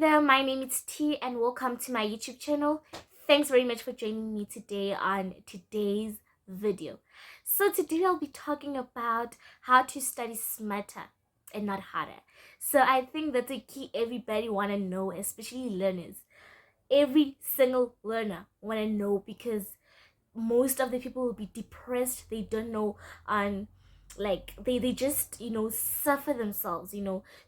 there, my name is T and welcome to my YouTube channel. Thanks very much for joining me today on today's video. So today I'll be talking about how to study smarter and not harder. So I think that's a key everybody want to know, especially learners. Every single learner want to know because most of the people will be depressed. They don't know on like they just suffer themselves.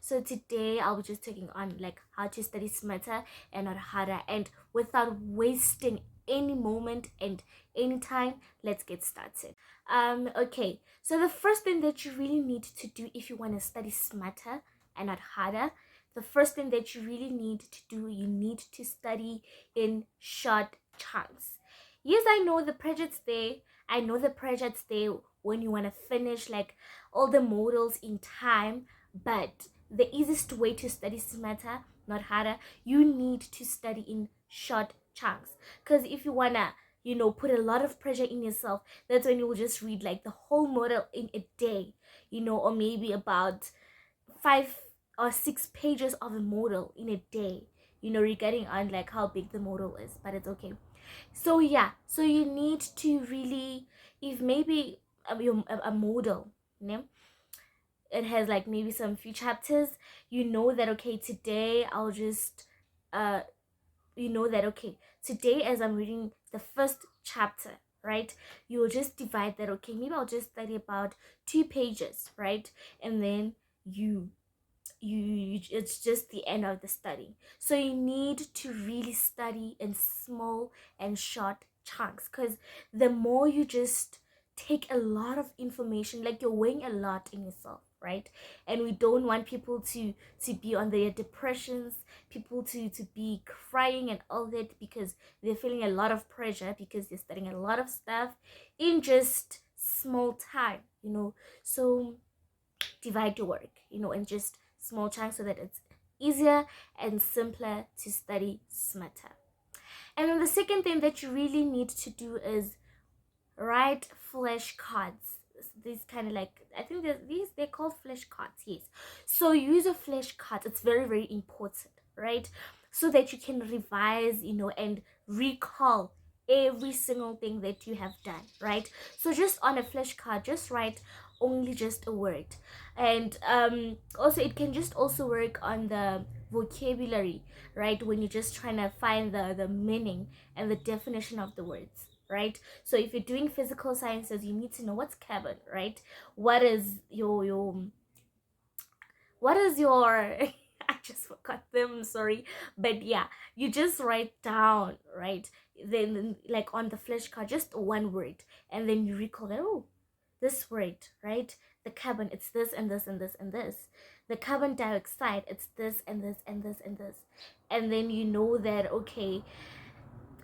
So today I'll be just taking on like how to study smarter and not harder, and without wasting any moment and any time, let's get started. Okay, so the first thing that you really need to do if you want to study smarter and not harder, the first thing that you really need to do, you need to study in short chunks. Yes, I know the pressure's there. I know the pressure's there when you want to finish like all the models in time, but the easiest way to study smarter, not harder, you need to study in short chunks. Because if you want to, put a lot of pressure in yourself, that's when you will just read like the whole model in a day, or maybe about 5 or 6 pages of a model in a day, regarding on like how big the model is, but it's okay. So yeah, so you need to really, if maybe a model, it has like maybe some few chapters, that okay, today I'll just uh that okay, today as I'm reading the first chapter, right, you will just divide that, okay, maybe I'll just study about 2 pages, right, and then it's just the end of the study. So you need to really study in small and short chunks, because the more you just take a lot of information, like you're weighing a lot in yourself, right? And we don't want people to be on their depressions, people to be crying and all that, because they're feeling a lot of pressure because they're studying a lot of stuff in just small time. So divide your work, in just small chunks so that it's easier and simpler to study smarter. And then the second thing that you really need to do is write flashcards. These kind of like, I think they're called flashcards, yes. So use a flashcard. It's very, very important, right? So that you can revise, and recall every single thing that you have done, right? So just on a flashcard, just write only just a word. And also it can just also work on the vocabulary, right, when you're just trying to find the meaning and the definition of the words, right? So if you're doing physical sciences, you need to know what's carbon, right? What is your what is your I just forgot them, sorry. But yeah, you just write down, right? Then like on the flashcard, just one word, and then you recall that, oh, this word, right? The carbon, it's this and this and this and this. The carbon dioxide, it's this and this and this and this. And then you know that, okay,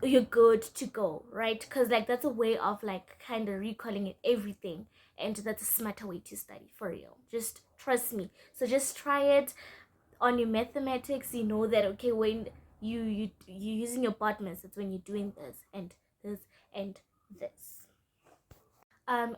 you're good to go, right? Because like that's a way of like kind of recalling it everything, and that's a smarter way to study, for real. Just trust me. So just try it on your mathematics. You know that, okay, when you're using your bottoms, it's when you're doing this and this and this.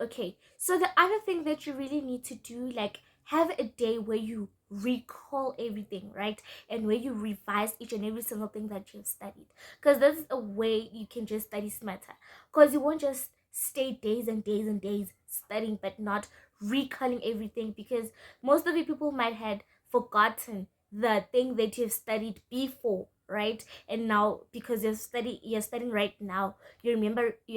Okay, so the other thing that you really need to do, like, have a day where you recall everything, right, and where you revise each and every single thing that you've studied, because that's a way you can just study smarter, because you won't just stay days and days and days studying but not recalling everything, because most of the people might had forgotten the thing that you've studied before, right? And now because you're studying right now, you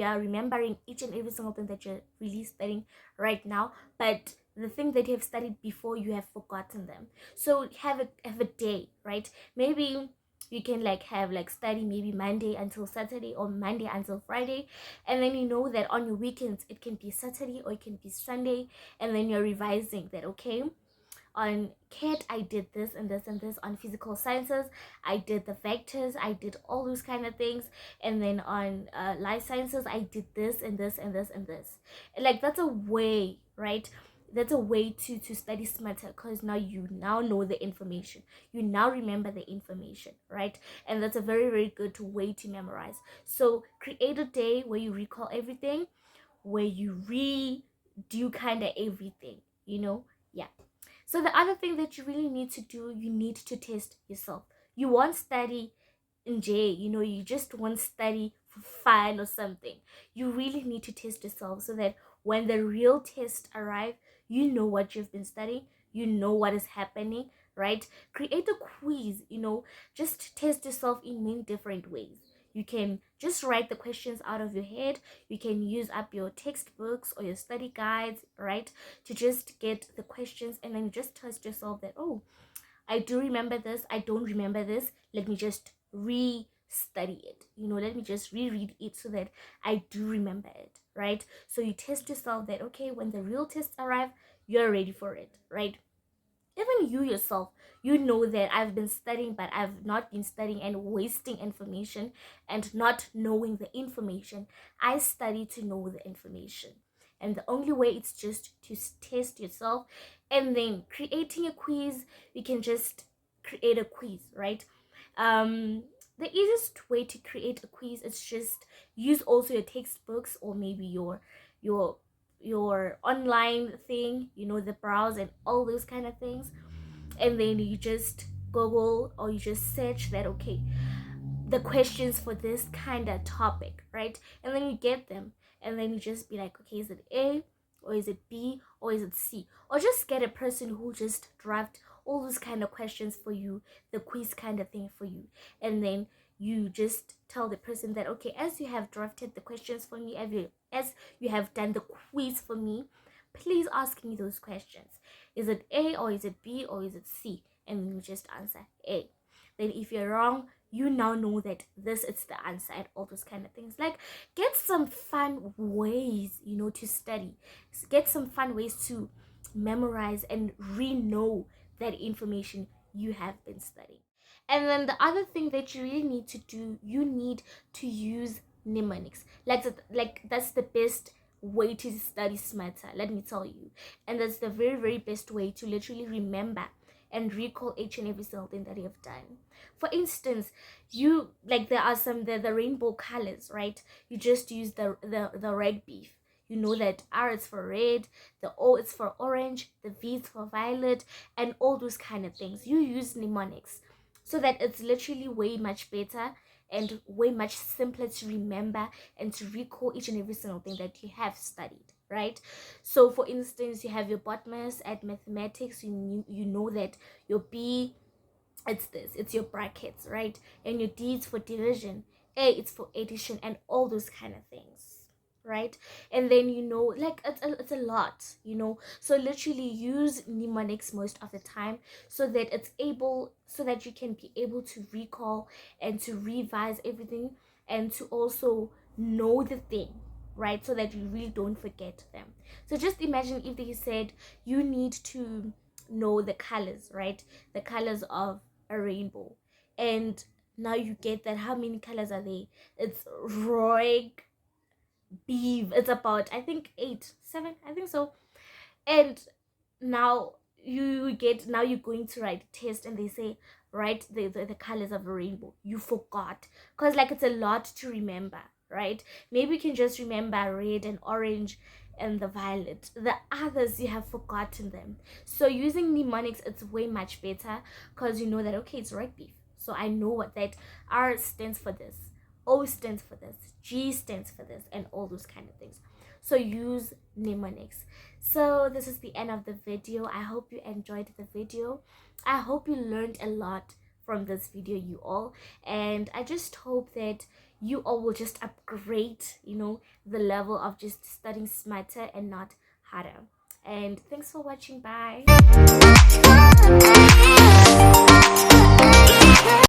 are remembering each and every single thing that you're really studying right now, but the thing that you have studied before, you have forgotten them. So have a day, right? Maybe you can like have like study maybe Monday until Saturday or Monday until Friday, and then you know that on your weekends it can be Saturday or it can be Sunday, and then you're revising that, okay, on CAT I did this and this and this. On physical sciences I did the vectors, I did all those kind of things. And then on life sciences I did this and this and this and this. Like that's a way, right? That's a way to study smarter, because now you now know the information, you now remember the information, right? And that's a very, very good way to memorize. So create a day where you recall everything, where you redo kind of everything, yeah. So the other thing that you really need to do, you need to test yourself. You won't study in J, you just won't study for fun or something. You really need to test yourself so that when the real tests arrive, you know what you've been studying, you know what is happening, right? Create a quiz, just test yourself in many different ways. You can just write the questions out of your head. You can use up your textbooks or your study guides, right? To just get the questions, and then you just test yourself that, oh, I do remember this, I don't remember this. Let me just re-study it. Let me just reread it so that I do remember it, right? So you test yourself that, okay, when the real tests arrive, you're ready for it, right? Even you yourself, you know that I've been studying, but I've not been studying and wasting information and not knowing the information. I study to know the information. And the only way it's just to test yourself. And then creating a quiz, you can just create a quiz, right? The easiest way to create a quiz is just use also your textbooks, or maybe your your online thing, the browse and all those kind of things. And then you just Google, or you just search that, okay, the questions for this kind of topic, right? And then you get them, and then you just be like, okay, is it A, or is it B, or is it C? Or just get a person who just draft all those kind of questions for you, the quiz kind of thing for you. And then you just tell the person that, okay, as you have drafted the questions for me, as you have done the quiz for me, please ask me those questions. Is it A, or is it B, or is it C? And then you just answer A. Then if you're wrong, you now know that this is the answer, and all those kind of things. Like, get some fun ways, to study. Get some fun ways to memorize and re-know that information you have been studying. And then the other thing that you really need to do, you need to use mnemonics. Like that's the best way to study smarter, let me tell you. And that's the very, very best way to literally remember and recall each and every single thing that you have done. For instance, there are the rainbow colors, right? You just use the red beef. You know that R is for red, the O is for orange, the V is for violet, and all those kind of things. You use mnemonics so that it's literally way much better and way much simpler to remember and to recall each and every single thing that you have studied, right? So for instance, you have your bottomers at mathematics. You know that your B, it's your brackets, right? And your D is for division, A it's for addition, and all those kind of things, right? And then like it's a lot, so literally use mnemonics most of the time, so that you can be able to recall and to revise everything, and to also know the thing, right? So that you really don't forget them. So just imagine if they said you need to know the colors, right? The colors of a rainbow, and now you get that how many colors are they? It's roig beef. It's about, I think, 8 7, I think so. And now you're going to write a test, and they say write the colors of a rainbow. You forgot, because like it's a lot to remember, right? Maybe you can just remember red and orange and the violet. The others, you have forgotten them. So using mnemonics, it's way much better, because you know that, okay, it's red beef, so I know what that R stands for, this O stands for this, G stands for this, and all those kind of things. So use mnemonics. So this is the end of the video. I hope you enjoyed the video. I hope you learned a lot from this video, you all. And I just hope that you all will just upgrade, the level of just studying smarter and not harder. And thanks for watching. Bye.